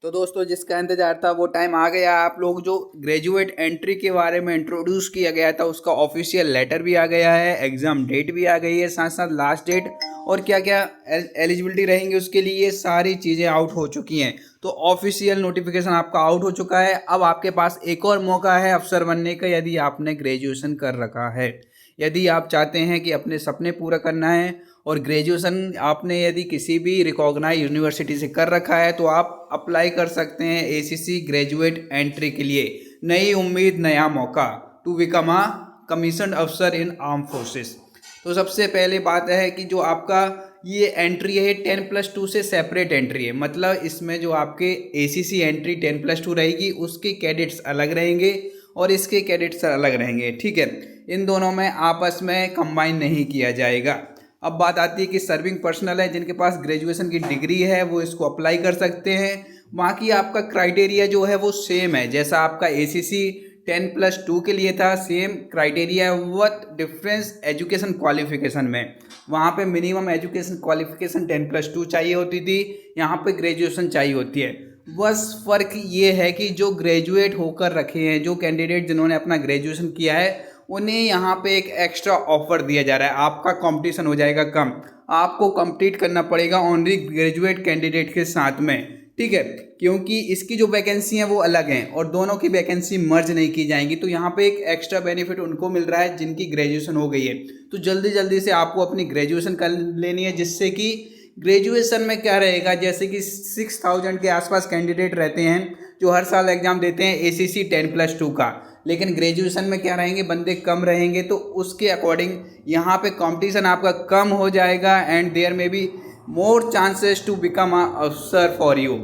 तो दोस्तों जिसका इंतजार था वो टाइम आ गया। आप लोग जो ग्रेजुएट एंट्री के बारे में इंट्रोड्यूस किया गया था उसका ऑफिशियल लेटर भी आ गया है, एग्ज़ाम डेट भी आ गई है, साथ साथ लास्ट डेट और क्या क्या एलिजिबिलिटी रहेंगे उसके लिए ये सारी चीज़ें आउट हो चुकी हैं। तो ऑफिशियल नोटिफिकेशन आपका आउट हो चुका है। अब आपके पास एक और मौका है अफसर बनने का, यदि आपने ग्रेजुएशन कर रखा है। यदि आप चाहते हैं कि अपने सपने पूरा करना है और ग्रेजुएशन आपने यदि किसी भी रिकॉग्नाइज यूनिवर्सिटी से कर रखा है तो आप अप्लाई कर सकते हैं एसीसी ग्रेजुएट एंट्री के लिए। नई उम्मीद, नया मौका टू बिकम अ कमीशन अफसर इन आर्म फोर्सेस। तो सबसे पहले बात है कि जो आपका ये एंट्री है 10+2 से सेपरेट एंट्री है। मतलब इसमें जो आपके एसीसी एंट्री 10+2 रहेगी उसके कैडेट्स अलग रहेंगे और इसके कैडेट्स अलग रहेंगे, ठीक है। इन दोनों में आपस में कंबाइन नहीं किया जाएगा। अब बात आती है कि सर्विंग पर्सनल है जिनके पास ग्रेजुएशन की डिग्री है वो इसको अप्लाई कर सकते हैं। बाकी आपका क्राइटेरिया जो है वो सेम है जैसा आपका एसीसी 10+2 के लिए था, सेम क्राइटेरिया है। व्हाट डिफरेंस एजुकेशन क्वालिफिकेशन में, वहाँ पे मिनिमम एजुकेशन क्वालिफिकेशन 10+2 चाहिए होती थी, यहाँ पे ग्रेजुएशन चाहिए होती है। बस फ़र्क ये है कि जो ग्रेजुएट होकर रखे हैं, जो कैंडिडेट जिन्होंने अपना ग्रेजुएशन किया है उन्हें यहाँ पे एक एक्स्ट्रा ऑफर दिया जा रहा है। आपका कंपटीशन हो जाएगा कम, आपको कंपीट करना पड़ेगा ओनली ग्रेजुएट कैंडिडेट के साथ में, ठीक है। क्योंकि इसकी जो वैकेंसी हैं वो अलग हैं और दोनों की वैकेंसी मर्ज नहीं की जाएंगी। तो यहाँ पे एक एक्स्ट्रा बेनिफिट उनको मिल रहा है जिनकी ग्रेजुएशन हो गई है। तो जल्दी जल्दी से आपको अपनी ग्रेजुएशन कर लेनी है, जिससे कि ग्रेजुएशन में क्या रहेगा, जैसे कि 6000 के आसपास कैंडिडेट रहते हैं जो हर साल एग्जाम देते हैं एसीसी 10+2 का, लेकिन ग्रेजुएशन में क्या रहेंगे, बंदे कम रहेंगे। तो उसके अकॉर्डिंग यहाँ पे कंपटीशन आपका कम हो जाएगा and there may be more chances to become a अफसर फॉर यू।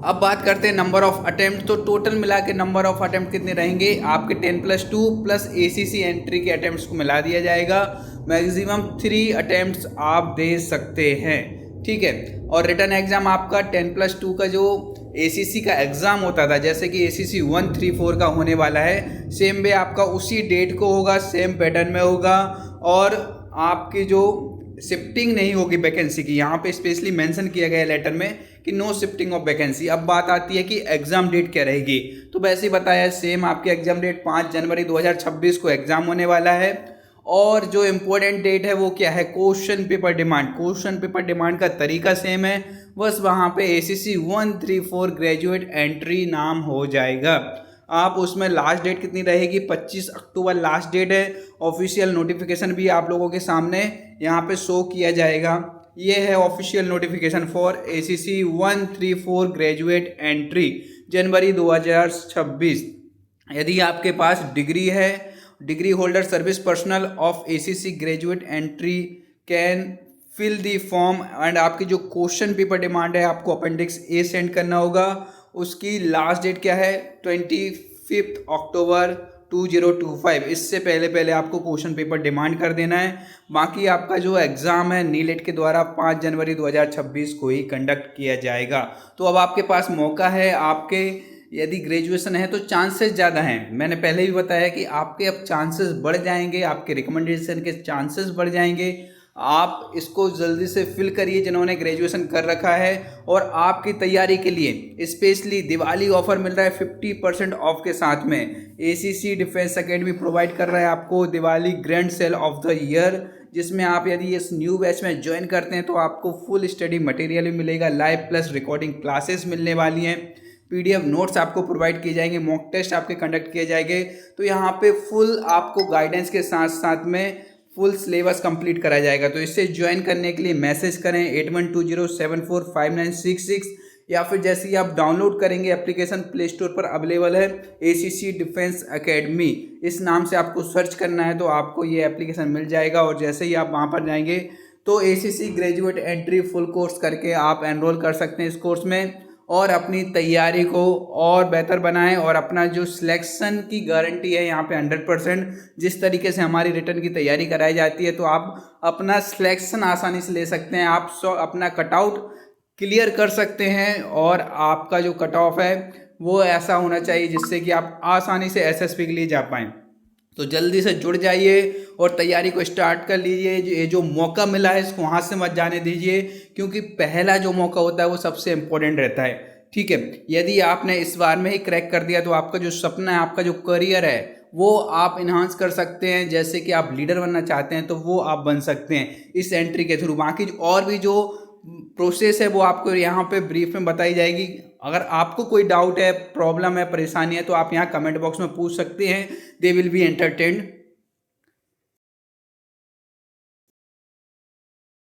अब बात करते हैं नंबर ऑफ अटेम्प्ट। तो टोटल मिला के नंबर ऑफ अटेम्प्ट कितने रहेंगे आपके 10+2 प्लस एसीसी एंट्री के अटेम्प्ट्स को मिला दिया जाएगा। मैक्सिमम 3 अटेम्प्ट्स आप दे सकते हैं, ठीक है। और रिटर्न एग्जाम आपका 10+2 का जो एसीसी का एग्ज़ाम होता था, जैसे कि एसीसी 1, 3, 4 का होने वाला है, सेम वे आपका उसी डेट को होगा, सेम पैटर्न में होगा। और आपकी जो शिफ्टिंग नहीं होगी वैकेंसी की, यहाँ पे स्पेशली मेंशन किया गया है लेटर में कि नो शिफ्टिंग ऑफ वैकेंसी। अब बात आती है कि एग्ज़ाम डेट क्या रहेगी। तो वैसे ही बताया, सेम आपकी एग्ज़ाम डेट 5 जनवरी 2026 को एग्ज़ाम होने वाला है। और जो इम्पोर्टेंट डेट है वो क्या है, question paper demand. Question paper demand का तरीका सेम है, बस वहाँ पे एसीसी 134 ग्रेजुएट एंट्री नाम हो जाएगा। आप उसमें लास्ट डेट कितनी रहेगी, 25 अक्टूबर लास्ट डेट है। ऑफिशियल नोटिफिकेशन भी आप लोगों के सामने यहाँ पे शो किया जाएगा। ये है official notification for ACC 134 graduate entry जनवरी 2026। यदि आपके पास डिग्री है, degree holder service personal of ACC graduate entry can fill the form. And आपकी जो क्वेश्चन पेपर डिमांड है आपको अपेंडिक्स ए सेंड करना होगा। उसकी लास्ट डेट क्या है, 25 अक्टूबर 2025। इससे पहले पहले आपको क्वेश्चन पेपर डिमांड कर देना है। बाकी आपका जो एग्ज़ाम है नीलेट के द्वारा 5 जनवरी 2026 को ही कंडक्ट किया जाएगा। तो अब आपके पास मौका है, आपके यदि ग्रेजुएशन है तो चांसेस ज़्यादा हैं। मैंने पहले भी बताया कि आपके अब चांसेस बढ़ जाएंगे, आपके रिकमेंडेशन के चांसेस बढ़ जाएंगे। आप इसको जल्दी से फिल करिए जिन्होंने ग्रेजुएशन कर रखा है। और आपकी तैयारी के लिए स्पेशली दिवाली ऑफर मिल रहा है 50% ऑफ के साथ में। एसीसी डिफेंस एकेडमी प्रोवाइड कर रहा है आपको Diwali grand sale of the year, जिसमें आप यदि इस न्यू बैच में ज्वाइन करते हैं तो आपको फुल स्टडी मटेरियल भी मिलेगा, लाइव प्लस रिकॉर्डिंग क्लासेस मिलने वाली हैं, पीडीएफ नोट्स आपको प्रोवाइड किए जाएंगे, मॉक टेस्ट आपके कंडक्ट किए जाएंगे। तो यहाँ पे फुल आपको गाइडेंस के साथ साथ में फुल सिलेबस कंप्लीट कराया जाएगा। तो इससे ज्वाइन करने के लिए मैसेज करें 8120745966, या फिर जैसे ही आप डाउनलोड करेंगे एप्लीकेशन प्ले स्टोर पर अवेलेबल है एसीसी डिफेंस एकेडमी, इस नाम से आपको सर्च करना है तो आपको ये एप्लीकेशन मिल जाएगा। और जैसे ही आप वहाँ पर जाएंगे तो ACC graduate entry full course करके आप एनरोल कर सकते हैं इस कोर्स में और अपनी तैयारी को और बेहतर बनाएं। और अपना जो सिलेक्शन की गारंटी है यहाँ पे 100%, जिस तरीके से हमारी रिटर्न की तैयारी कराई जाती है तो आप अपना सिलेक्शन आसानी से ले सकते हैं। आप अपना कटआउट क्लियर कर सकते हैं और आपका जो कट ऑफ है वो ऐसा होना चाहिए जिससे कि आप आसानी से एसएसपी के लिए जा पाएँ। तो जल्दी से जुड़ जाइए और तैयारी को स्टार्ट कर लीजिए। ये जो मौका मिला है इसको हाथ से मत जाने दीजिए, क्योंकि पहला जो मौका होता है वो सबसे इम्पोर्टेंट रहता है, ठीक है। यदि आपने इस बार में ही क्रैक कर दिया तो आपका जो सपना है, आपका जो करियर है, वो आप इन्हांस कर सकते हैं। जैसे कि आप लीडर बनना चाहते हैं तो वो आप बन सकते हैं इस एंट्री के थ्रू। बाकी और भी जो प्रोसेस है वो आपको यहाँ पे ब्रीफ में बताई जाएगी। अगर आपको कोई डाउट है, प्रॉब्लम है, परेशानी है तो आप यहाँ कमेंट बॉक्स में पूछ सकते हैं। They will be entertained.